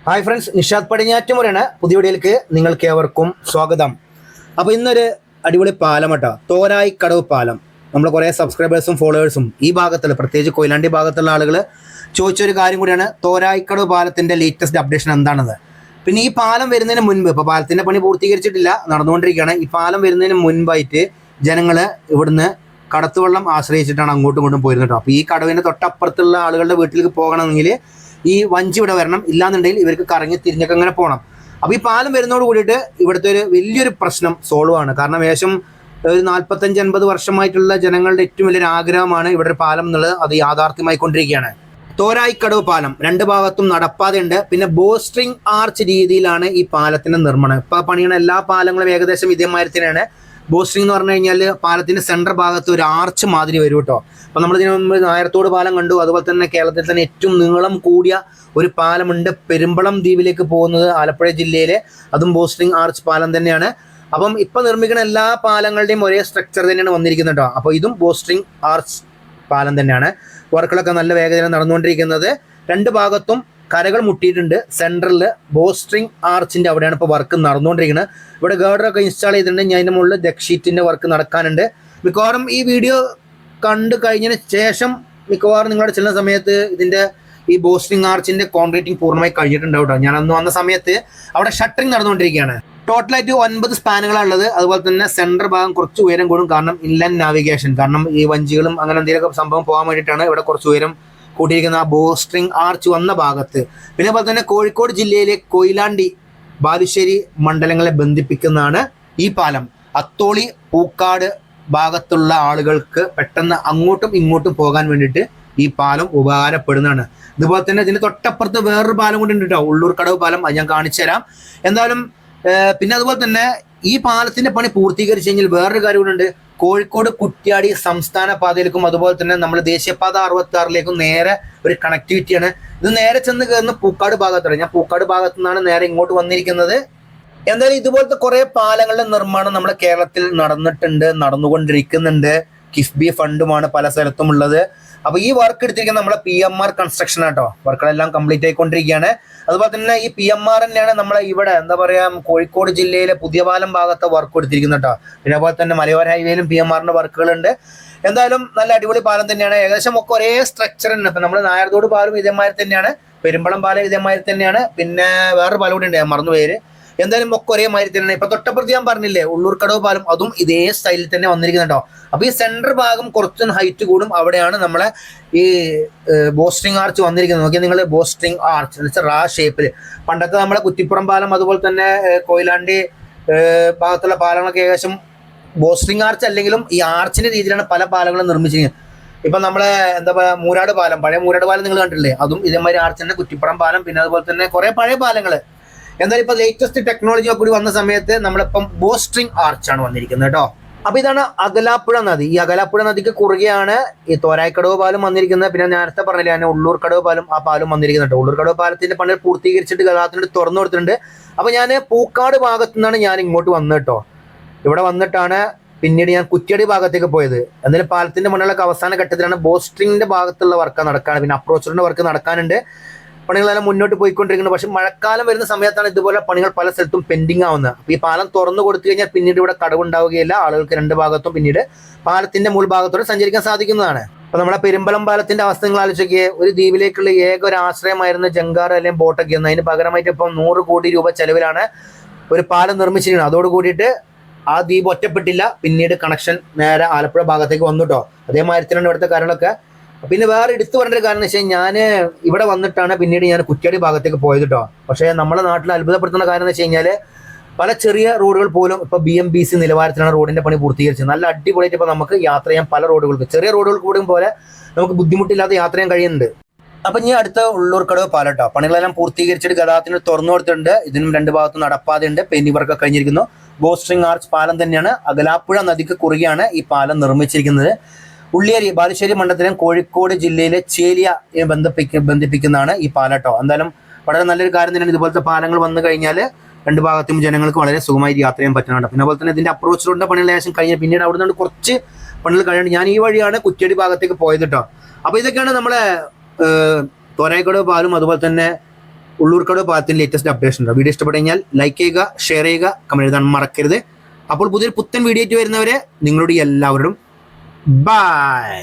Hi friends, Nishad പടിഞ്ഞാറ്റുമുറയാണ്. പുതിയ വീഡിയോയിലേക്ക് നിങ്ങൾക്ക് ഏവർക്കും സ്വാഗതം. അപ്പോൾ ഇന്നൊരു അടിപൊളി പാലം കേട്ടോ, തോരായിക്കടവ് പാലം. നമ്മൾ കുറേ സബ്സ്ക്രൈബേഴ്സും ഫോളോവേഴ്സും ഈ ഭാഗത്തുള്ള, പ്രത്യേകിച്ച് കൊയിലാണ്ടി ഭാഗത്തുള്ള ആളുകൾ ചോദിച്ചൊരു കാര്യം കൂടിയാണ് തോരായിക്കടവ് പാലത്തിൻ്റെ ലേറ്റസ്റ്റ് അപ്ഡേഷൻ എന്താണെന്ന്. പിന്നെ ഈ പാലം വരുന്നതിന് മുൻപ്, ഇപ്പോൾ പാലത്തിൻ്റെ പണി പൂർത്തീകരിച്ചിട്ടില്ല, നടന്നുകൊണ്ടിരിക്കുകയാണ്. ഈ പാലം വരുന്നതിന് മുൻപായിട്ട് ജനങ്ങൾ ഇവിടുന്ന് കടത്തുവെള്ളം ആശ്രയിച്ചിട്ടാണ് അങ്ങോട്ടും ഇങ്ങോട്ടും പോയിരുന്നത് കേട്ടോ. അപ്പോൾ ഈ കടവിൻ്റെ തൊട്ടപ്പുറത്തുള്ള ആളുകളുടെ വീട്ടിലേക്ക് പോകണമെങ്കിൽ ഈ വഞ്ചി ഇവിടെ വരണം, ഇല്ലാന്നുണ്ടെങ്കിൽ ഇവർക്ക് കറങ്ങി തിരിഞ്ഞൊക്കെ അങ്ങനെ പോകണം. അപ്പോൾ ഈ പാലം വരുന്നതോട് കൂടിയിട്ട് ഇവിടുത്തെ ഒരു വലിയൊരു പ്രശ്നം സോൾവ് ആണ്. കാരണം ഏകദേശം ഒരു 45-50 വർഷമായിട്ടുള്ള ജനങ്ങളുടെ ഏറ്റവും വലിയൊരു ആഗ്രഹമാണ് ഇവിടെ ഒരു പാലം എന്നുള്ളത്. അത് യാഥാർത്ഥ്യമായിക്കൊണ്ടിരിക്കുകയാണ്. തോരായിക്കടവ് പാലം രണ്ട് ഭാഗത്തും നടപ്പാതയുണ്ട്. പിന്നെ ബോസ്ട്രിങ് ആർച്ച് രീതിയിലാണ് ഈ പാലത്തിന്റെ നിർമ്മാണം. ഇപ്പം പണിയുന്ന എല്ലാ പാലങ്ങളും ഏകദേശം ഇതേമാതിരി തന്നെയാണ്. ബോസ്ട്രിങ് എന്ന് പറഞ്ഞു കഴിഞ്ഞാൽ പാലത്തിന്റെ സെൻട്രൽ ഭാഗത്ത് ഒരു ആർച്ച് മാതിരി വരും കേട്ടോ. അപ്പം നമ്മൾ ഇതിനു മുമ്പ് നായരത്തോട് പാലം കണ്ടു. അതുപോലെ തന്നെ കേരളത്തിൽ തന്നെ ഏറ്റവും നീളം കൂടിയ ഒരു പാലമുണ്ട്, പെരുമ്പളം ദ്വീപിലേക്ക് പോകുന്നത്, ആലപ്പുഴ ജില്ലയിലെ. അതും ബോസ്ട്രിങ് ആർച്ച് പാലം തന്നെയാണ്. അപ്പം ഇപ്പം നിർമ്മിക്കുന്ന എല്ലാ പാലങ്ങളുടെയും ഒരേ സ്ട്രക്ചർ തന്നെയാണ് വന്നിരിക്കുന്നത് കേട്ടോ. അപ്പോൾ ഇതും ബോസ്ട്രിങ് ആർച്ച് പാലം തന്നെയാണ്. വർക്കുകളൊക്കെ നല്ല വേഗതയിൽ നടന്നുകൊണ്ടിരിക്കുന്നത്. രണ്ട് ഭാഗത്തും കരകൾ മുട്ടിയിട്ടുണ്ട്. സെൻട്രലിൽ ബോസ്ട്രിങ് ആർച്ചിൻ്റെ അവിടെയാണ് ഇപ്പോൾ വർക്ക് നടന്നുകൊണ്ടിരിക്കുന്നത്. ഇവിടെ ഗാർഡറൊക്കെ ഇൻസ്റ്റാൾ ചെയ്തിട്ടുണ്ട്. ഞാൻ അതിൻ്റെ മുകളിൽ ഡെക്ക് ഷീറ്റിൻ്റെ വർക്ക് നടക്കാനുണ്ട്. മിക്കവാറും ഈ വീഡിയോ കണ്ടു കഴിഞ്ഞതിന് ശേഷം മിക്കവാറും നിങ്ങളുടെ ചെല്ലുന്ന സമയത്ത് ഇതിൻ്റെ ഈ ബോസ്ട്രിങ് ആർച്ചിൻ്റെ കോൺക്രീറ്റിംഗ് പൂർണ്ണമായി കഴിഞ്ഞിട്ടുണ്ടാവും കേട്ടോ. ഞാൻ അന്ന് വന്ന സമയത്ത് അവിടെ ഷട്ടറിങ് നടന്നുകൊണ്ടിരിക്കുകയാണ്. ടോട്ടലായിട്ട് 9 സ്പാനുകളാണ് ഉള്ളത്. അതുപോലെ തന്നെ സെൻട്രൽ ഭാഗം കുറച്ച് ഉയരം കൂടും, കാരണം ഇൻലാൻഡ് നാവിഗേഷൻ, കാരണം ഈ വഞ്ചികളും അങ്ങനെ എന്തെങ്കിലുമൊക്കെ സംഭവം പോകാൻ വേണ്ടിയിട്ടാണ് ഇവിടെ കുറച്ച് ഉയരം കൂട്ടിയിരിക്കുന്ന ആ ബോസ്ട്രിങ് ആർച്ച് വന്ന ഭാഗത്ത്. പിന്നെ അതുപോലെ തന്നെ കോഴിക്കോട് ജില്ലയിലെ കൊയിലാണ്ടി ബാലുശ്ശേരി മണ്ഡലങ്ങളെ ബന്ധിപ്പിക്കുന്നതാണ് ഈ പാലം. അത്തോളി പൂക്കാട് ഭാഗത്തുള്ള ആളുകൾക്ക് പെട്ടെന്ന് അങ്ങോട്ടും ഇങ്ങോട്ടും പോകാൻ വേണ്ടിയിട്ട് ഈ പാലം ഉപകാരപ്പെടുന്നതാണ്. ഇതുപോലെ തന്നെ ഇതിന് തൊട്ടപ്പുറത്ത് വേറൊരു പാലം കൂടി ഉണ്ട് കേട്ടോ, ഉള്ളൂർക്കടവ് പാലം. അത് ഞാൻ കാണിച്ചു തരാം എന്തായാലും. പിന്നെ അതുപോലെ തന്നെ ഈ പാലത്തിന്റെ പണി പൂർത്തീകരിച്ചു കഴിഞ്ഞാൽ വേറൊരു കാര്യം കൂടെ ഉണ്ട്. കോഴിക്കോട് കുറ്റ്യാടി സംസ്ഥാന പാതയിലേക്കും അതുപോലെ തന്നെ നമ്മൾ ദേശീയപാത 66ലേക്കും നേരെ ഒരു കണക്ടിവിറ്റിയാണ്. ഇത് നേരെ ചെന്ന് കയറുന്ന പൂക്കാട് ഭാഗത്താണ്. ഞാൻ പൂക്കാട് ഭാഗത്തു നിന്നാണ് നേരെ ഇങ്ങോട്ട് വന്നിരിക്കുന്നത്. എന്തായാലും ഇതുപോലത്തെ കുറെ പാലങ്ങളുടെ നിർമ്മാണം നമ്മുടെ കേരളത്തിൽ നടന്നുകൊണ്ടിരിക്കുന്നുണ്ട്. കിഫ്ബി ഫണ്ടുമാണ് പല സ്ഥലത്തും ഉള്ളത്. അപ്പോൾ ഈ വർക്ക് എടുത്തിരിക്കുന്നത് നമ്മളെ PMR കൺസ്ട്രക്ഷൻ ആട്ടോ. വർക്കുകളെല്ലാം കംപ്ലീറ്റ് ആയിക്കൊണ്ടിരിക്കുകയാണ്. അതുപോലെ തന്നെ ഈ PMR തന്നെയാണ് നമ്മളെ ഇവിടെ എന്താ പറയുക, കോഴിക്കോട് ജില്ലയിലെ പുതിയ പാലം ഭാഗത്തെ വർക്ക് എടുത്തിരിക്കുന്നത് കേട്ടോ. പിന്നെ അതുപോലെ തന്നെ മലയോര ഹൈവേയിലും PMRന്റെ വർക്കുകളുണ്ട്. എന്തായാലും നല്ല അടിപൊളി പാലം തന്നെയാണ്. ഏകദേശം ഒക്കെ ഒരേ സ്ട്രക്ചർ ഉണ്ട്. ഇപ്പം നമ്മൾ നായർത്തോട് പാലം ഇതേമാതിരി തന്നെയാണ്, പെരുമ്പളം പാലം ഇതേമാതിരി തന്നെയാണ്. പിന്നെ വേറൊരു പാലം കൂടി ഉണ്ട്, ഞാൻ മറന്നു പേര്. എന്തായാലും ഒക്കെ ഒരേ മാതിരി തന്നെയാണ്. ഇപ്പൊ തൊട്ടപ്പുറത്ത് ഞാൻ പറഞ്ഞില്ലേ ഉള്ളൂർക്കടവ് പാലം, അതും ഇതേ സ്റ്റൈലിൽ തന്നെ വന്നിരിക്കുന്നുണ്ടോ. അപ്പൊ ഈ സെൻട്രൽ ഭാഗം കുറച്ച് ഹൈറ്റ് കൂടും, അവിടെയാണ് നമ്മളെ ഈ ബോസ്ട്രിങ് ആർച്ച് വന്നിരിക്കുന്നത്. നോക്കിയാൽ നിങ്ങൾ ബോസ്ട്രിങ് ആർച്ച് എന്ന് വെച്ചാൽ ഷേപ്പിൽ. പണ്ടത്തെ നമ്മളെ കുറ്റിപ്പുറം പാലം അതുപോലെ തന്നെ കൊയിലാണ്ടി ഭാഗത്തുള്ള പാലങ്ങളൊക്കെ ഏകദേശം ബോസ്ട്രിങ് ആർച്ച് അല്ലെങ്കിലും ഈ ആർച്ചിന്റെ രീതിയിലാണ് പല പാലങ്ങളും നിർമ്മിച്ചിരിക്കുന്നത്. ഇപ്പൊ നമ്മളെ എന്താ പറയുക, മൂരാട് പാലം, പഴയ മൂരാട് പാലം നിങ്ങൾ കണ്ടിട്ടില്ലേ, അതും ഇതേമാതിരി ആർച്ചിന്റെ. കുറ്റിപ്പുറം പാലം, പിന്നെ അതുപോലെ തന്നെ കുറെ പഴയ പാലങ്ങൾ. എന്തായാലും ഇപ്പൊ ലേറ്റസ്റ്റ് ടെക്നോളജി കൂടി വന്ന സമയത്ത് നമ്മളിപ്പം ബോസ്ട്രിങ് ആർച്ചാണ് വന്നിരിക്കുന്നത് കേട്ടോ. അപ്പൊ ഇതാണ് അകലാപ്പുഴ നദി. ഈ അകലാപ്പുഴ നദിക്ക് കുറുകെയാണ് ഈ തോരായിക്കടവ് പാലം വന്നിരിക്കുന്നത്. പിന്നെ നേരത്തെ പറഞ്ഞില്ലേ ഞാൻ ഉള്ളൂർക്കടവ് പാലം, ആ പാലം വന്നിരിക്കുന്നത് കേട്ടോ. ഉള്ളൂർക്കടവ് പാലത്തിന്റെ പണി പൂർത്തീകരിച്ചിട്ട് ഗതാഗതത്തിന് തുറന്നു കൊടുത്തിട്ടുണ്ട്. അപ്പൊ ഞാൻ പൂക്കാട് ഭാഗത്തു നിന്നാണ് ഞാൻ ഇങ്ങോട്ട് വന്നത് കേട്ടോ. ഇവിടെ വന്നിട്ടാണ് പിന്നീട് ഞാൻ കുറ്റ്യാടി ഭാഗത്തേക്ക് പോയത്. എന്നാലും പാലത്തിന്റെ പണികളൊക്കെ അവസാന ഘട്ടത്തിലാണ്. ബോസ്ട്രിങ്ങിന്റെ ഭാഗത്തുള്ള വർക്ക് നടക്കാണ്, പിന്നെ അപ്രോച്ചറിന്റെ വർക്ക് നടക്കാനുണ്ട്. പണികളെല്ലാം മുന്നോട്ട് പോയിക്കൊണ്ടിരിക്കുന്നത്. പക്ഷെ മഴക്കാലം വരുന്ന സമയത്താണ് ഇതുപോലെ പണികൾ പല സ്ഥലത്തും പെൻഡിങ് ആവുന്നത്. അപ്പോൾ ഈ പാലം തുറന്നു കൊടുത്തു കഴിഞ്ഞാൽ പിന്നീട് ഇവിടെ കടവുണ്ടാവുകയില്ല. ആളുകൾക്ക് രണ്ട് ഭാഗത്തും പിന്നീട് പാലത്തിന്റെ മുകൾ ഭാഗത്തോടെ സഞ്ചരിക്കാൻ സാധിക്കുന്നതാണ്. അപ്പോൾ നമ്മുടെ പെരുമ്പളം പാലത്തിന്റെ അവസ്ഥ നിങ്ങൾ ആലോചിക്കുക. ഒരു ദ്വീപിലേക്കുള്ള ഏക ഒരു ആശ്രയമായിരുന്ന ജങ്കാർ അല്ലെങ്കിൽ ബോട്ടൊക്കെ ഒന്ന്, അതിന് പകരമായിട്ട് ഇപ്പം 100 കോടി രൂപ ചെലവിലാണ് ഒരു പാലം നിർമ്മിച്ചിരിക്കുന്നത്. അതോട് കൂടിയിട്ട് ആ ദ്വീപ് ഒറ്റപ്പെട്ടില്ല. പിന്നീട് കണക്ഷൻ നേരെ ആലപ്പുഴ ഭാഗത്തേക്ക് വന്നു കേട്ടോ. അതേമാതിരി തന്നെയാണ് ഇവിടുത്തെ കാര്യങ്ങളൊക്കെ. പിന്നെ വേറെ എടുത്തു പറഞ്ഞൊരു കാരണം എന്ന് വെച്ചാൽ ഞാൻ ഇവിടെ വന്നിട്ടാണ് പിന്നീട് ഞാൻ കുറ്റ്യാടി ഭാഗത്തേക്ക് പോയത് കേട്ടോ. പക്ഷേ നമ്മുടെ നാട്ടിൽ അത്ഭുതപ്പെടുത്തുന്ന കാര്യം എന്ന് വെച്ച് കഴിഞ്ഞാൽ പല ചെറിയ റോഡുകൾ പോലും ഇപ്പോൾ BMBC നിലവാരത്തിലാണ് റോഡിന്റെ പണി പൂർത്തീകരിച്ചത്. നല്ല അടിപൊളിയായിട്ട് ഇപ്പോൾ നമുക്ക് യാത്ര ചെയ്യാൻ പല റോഡുകൾക്ക്, ചെറിയ റോഡുകൾക്ക് കൂടി പോലെ നമുക്ക് ബുദ്ധിമുട്ടില്ലാതെ യാത്ര ചെയ്യാൻ കഴിയുന്നുണ്ട്. അപ്പം ഇനി അടുത്ത ഉള്ളൂർക്കടവ് പാലം കേട്ടോ. പണികളെല്ലാം പൂർത്തീകരിച്ചിട്ട് ഗതാഗതത്തിന് തുറന്നു കൊടുത്തിട്ടുണ്ട്. ഇതിനും രണ്ട് ഭാഗത്തും നടപ്പാതെയുണ്ട്, പെയിന്റിംഗ് വർക്ക് കഴിഞ്ഞിരിക്കുന്നു. ബോസ്ട്രിങ് ആർച്ച് പാലം തന്നെയാണ്. അകലാപ്പുഴ നദിക്ക് കുറുകെയാണ് ഈ പാലം നിർമ്മിച്ചിരിക്കുന്നത്. ഉള്ളിയേരി ബാലുശ്ശേരി മണ്ഡലത്തിലും കോഴിക്കോട് ജില്ലയിലെ ചേലിയ ബന്ധിപ്പിക്കുന്നതാണ് ഈ പാലട്ടോ. എന്തായാലും വളരെ നല്ലൊരു കാര്യം തന്നെയാണ്. ഇതുപോലത്തെ പാലങ്ങൾ വന്നു കഴിഞ്ഞാൽ രണ്ട് ഭാഗത്തും ജനങ്ങൾക്ക് വളരെ സുഖമായി യാത്ര ചെയ്യാൻ പറ്റുന്നുണ്ട്. പിന്നെ അതുപോലെ തന്നെ ഇതിന്റെ അപ്രോച്ച് റോഡിന്റെ പണികൾ ഏകദേശം കഴിഞ്ഞ, പിന്നീട് അവിടെ നിന്ന് കുറച്ച് പണികൾ കഴിയുന്നുണ്ട്. ഞാൻ ഈ വഴിയാണ് കുറ്റ്യാടി ഭാഗത്തേക്ക് പോയത് കേട്ടോ. അപ്പോൾ ഇതൊക്കെയാണ് നമ്മളെ തോരായിക്കടവ് പാലും അതുപോലെ തന്നെ ഉള്ളൂർക്കാട് ഭാഗത്തിന് ലേറ്റസ്റ്റ് അപ്ഡേഷൻ ഉണ്ടോ. വീഡിയോ ഇഷ്ടപ്പെട്ടു കഴിഞ്ഞാൽ ലൈക്ക് ചെയ്യുക, ഷെയർ ചെയ്യുക, കമന്റ് എഴുതാൻ മറക്കരുത്. അപ്പോൾ പുതിയൊരു പുത്തൻ വീഡിയോ ആയിട്ട് വരുന്നവരെ നിങ്ങളോട് എല്ലാവരോടും ബൈ.